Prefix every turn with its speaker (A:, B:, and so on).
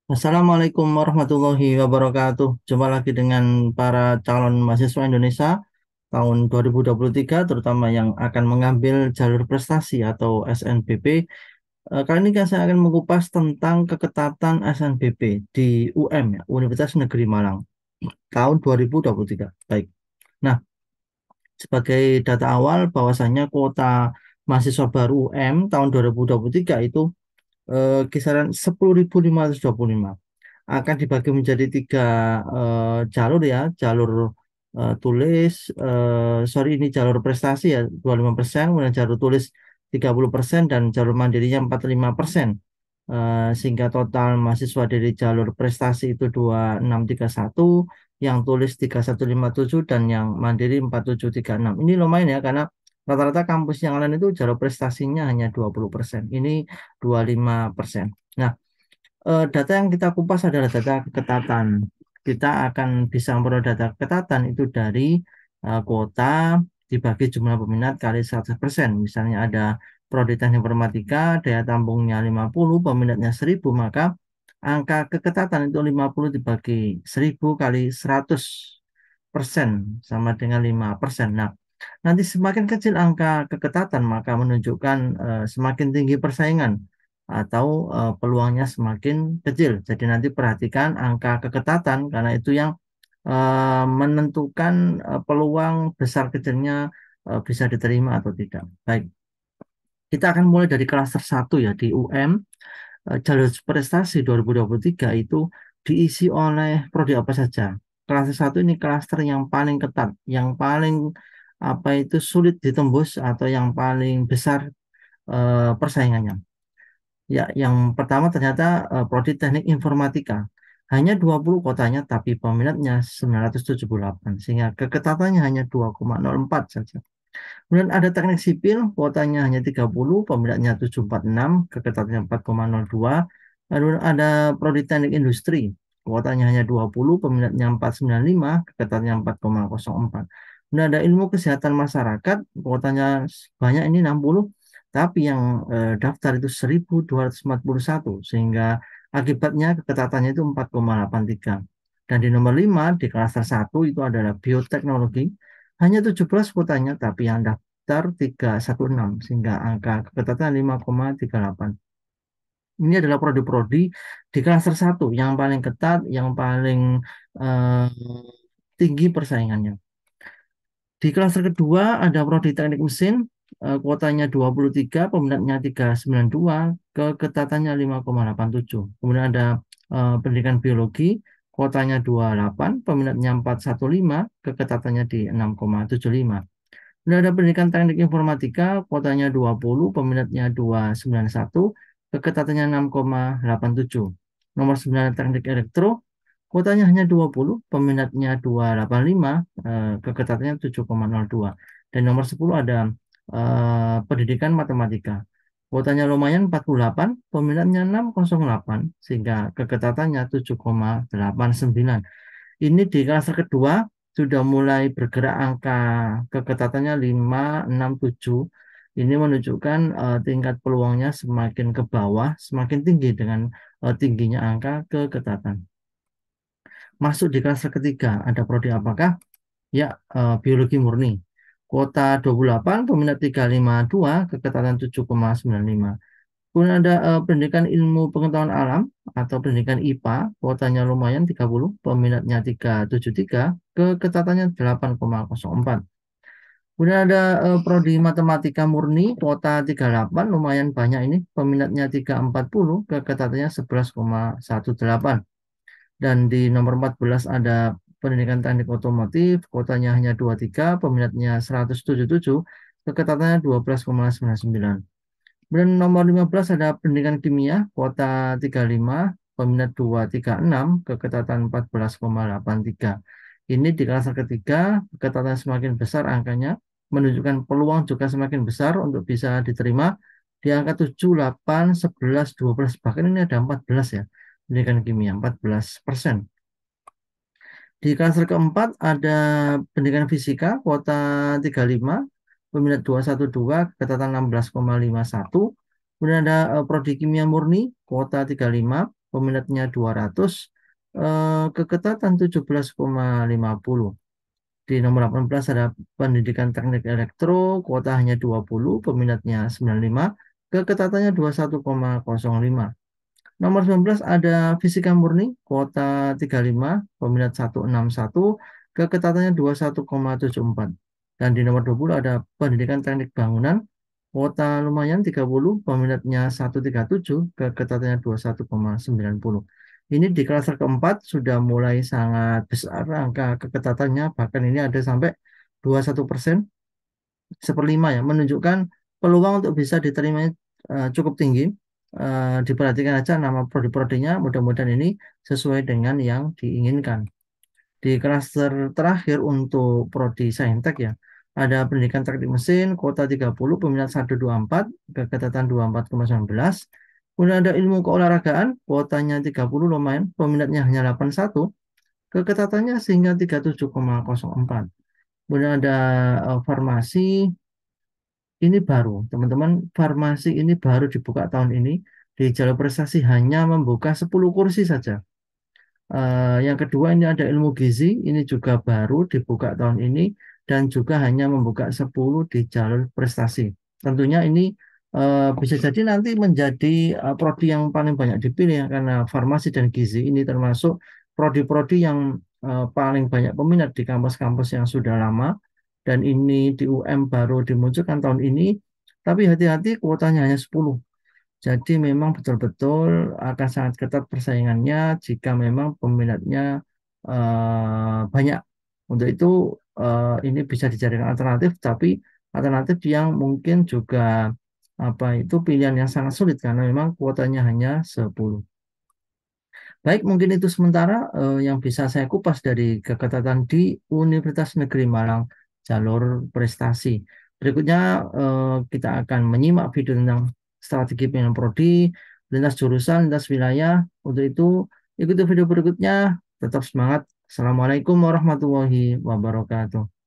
A: Assalamualaikum warahmatullahi wabarakatuh. Jumpa lagi dengan para calon mahasiswa Indonesia tahun 2023, terutama yang akan mengambil jalur prestasi atau SNBP. Kali ini saya akan mengupas tentang keketatan SNBP di UM, ya, Universitas Negeri Malang, tahun 2023. Baik. Nah, sebagai data awal bahwasanya kuota mahasiswa baru UM tahun 2023 itu kisaran 10.525 akan dibagi menjadi tiga jalur ya, jalur tulis, sorry ini jalur prestasi ya 25%, kemudian jalur tulis 30% dan jalur mandirinya 45%. Sehingga total mahasiswa dari jalur prestasi itu 2631, yang tulis 3157 dan yang mandiri 4736. Ini lumayan ya karena rata-rata kampus yang lain itu jalur prestasinya hanya 20%. Ini 25%. Nah, data yang kita kupas adalah data keketatan. Kita akan bisa memperoleh data keketatan itu dari kuota dibagi jumlah peminat kali 100%. Misalnya ada prodi teknik informatika, daya tampungnya 50, peminatnya 1000, maka angka keketatan itu 50 dibagi 1000 kali 100% sama dengan 5%. Nah, nanti semakin kecil angka keketatan maka menunjukkan semakin tinggi persaingan atau peluangnya semakin kecil. Jadi nanti perhatikan angka keketatan karena itu yang menentukan peluang besar kecilnya bisa diterima atau tidak. Baik, kita akan mulai dari klaster 1 ya di UM. Jalur prestasi 2023 itu diisi oleh prodi apa saja. Klaster 1 ini klaster yang paling ketat, yang paling apa itu sulit ditembus atau yang paling besar persaingannya. Ya, yang pertama ternyata prodi teknik informatika. Hanya 20 kotanya, tapi peminatnya 978, sehingga keketatannya hanya 2,04 saja. Kemudian ada teknik sipil, kuotanya hanya 30, peminatnya 746, keketatannya 4,02. Lalu ada prodi teknik industri, kuotanya hanya 20, peminatnya 495, keketatannya 4,04. Kemudian ada ilmu kesehatan masyarakat, kuotanya banyak ini 60, tapi yang daftar itu 1.241, sehingga akibatnya keketatannya itu 4,83. Dan di nomor 5 di klaster 1 itu adalah bioteknologi, hanya 17 kuotanya, tapi yang daftar 316, sehingga angka keketatan 5,38. Ini adalah prodi-prodi di klaster 1 yang paling ketat, yang paling eh, tinggi persaingannya. Di klaster kedua ada prodi teknik mesin, kuotanya 23, peminatnya 392, keketatannya 5,87. Kemudian ada pendidikan biologi, kuotanya 28, peminatnya 415, keketatannya di 6,75. Kemudian ada pendidikan teknik informatika, kuotanya 20, peminatnya 291, keketatannya 6,87. Nomor 9 teknik elektro, kuotanya hanya 20, peminatnya 285, keketatannya 7,02. Dan nomor 10 ada pendidikan matematika. Kuotanya lumayan 48, peminatnya 608, sehingga keketatannya 7,89. Ini di klaster kedua sudah mulai bergerak angka keketatannya 5, 6, 7. Ini menunjukkan tingkat peluangnya semakin ke bawah, semakin tinggi dengan tingginya angka keketatan. Masuk di klaster ketiga, ada prodi apakah? Ya, biologi murni. Kuota 28, peminat 352, keketatan 7,95. Kemudian ada pendidikan ilmu pengetahuan alam atau pendidikan IPA, kuotanya lumayan 30, peminatnya 373, keketatannya 8,04. Kemudian ada prodi matematika murni, kuota 38, lumayan banyak ini, peminatnya 340, keketatannya 11,18. Dan di nomor 14 ada pendidikan teknik otomotif, kuotanya hanya 23, peminatnya 177, keketatannya 12,99. Kemudian nomor 15 ada pendidikan kimia, kuota 35, peminat 236, keketatan 14,83. Ini di klaster ketiga, keketatan semakin besar angkanya, menunjukkan peluang juga semakin besar untuk bisa diterima di angka 7, 8, 11, 12, bahkan ini ada 14 ya, pendidikan kimia, 14%. Di klaster keempat ada pendidikan fisika, kuota 35, peminat 212, keketatan 16,51. Kemudian ada prodi kimia murni, kuota 35, peminatnya 200, keketatan 17,50. Di nomor 18 ada pendidikan teknik elektro, kuota hanya 20, peminatnya 95, keketatannya 21,05. Nomor 19 ada fisika murni, kuota 35, peminat 161, keketatannya 21,74. Dan di nomor 20 ada pendidikan teknik bangunan, kuota lumayan 30, peminatnya 137, keketatannya 21,90. Ini di klaster keempat sudah mulai sangat besar angka keketatannya, bahkan ini ada sampai 21%, seperlima ya, menunjukkan peluang untuk bisa diterima cukup tinggi. Diperhatikan aja nama prodi-prodinya, mudah-mudahan ini sesuai dengan yang diinginkan. Di klaster terakhir untuk prodi Saintek ya, ada pendidikan teknik mesin, kuota 30, peminat 124, keketatan 24,19. Kemudian ada ilmu keolahragaan, kuotanya 30 lumayan, peminatnya hanya 81, keketatannya sehingga 37,04. Kemudian ada farmasi, ini baru, teman-teman, farmasi ini baru dibuka tahun ini. Di jalur prestasi hanya membuka 10 kursi saja. Yang kedua ini ada ilmu gizi, ini juga baru dibuka tahun ini dan juga hanya membuka 10 di jalur prestasi. Tentunya ini bisa jadi nanti menjadi prodi yang paling banyak dipilih ya, karena farmasi dan gizi ini termasuk prodi-prodi yang paling banyak peminat di kampus-kampus yang sudah lama, dan ini di UM baru dimunculkan tahun ini, tapi hati-hati kuotanya hanya 10. Jadi memang betul-betul akan sangat ketat persaingannya jika memang peminatnya banyak. Untuk itu ini bisa dijadikan alternatif, tapi alternatif yang mungkin juga apa itu pilihan yang sangat sulit karena memang kuotanya hanya 10. Baik, mungkin itu sementara yang bisa saya kupas dari keketatan di Universitas Negeri Malang jalur prestasi. Berikutnya kita akan menyimak video tentang strategi pilihan prodi, lintas jurusan, lintas wilayah. Untuk itu, ikuti video berikutnya. Tetap semangat. Assalamualaikum warahmatullahi wabarakatuh.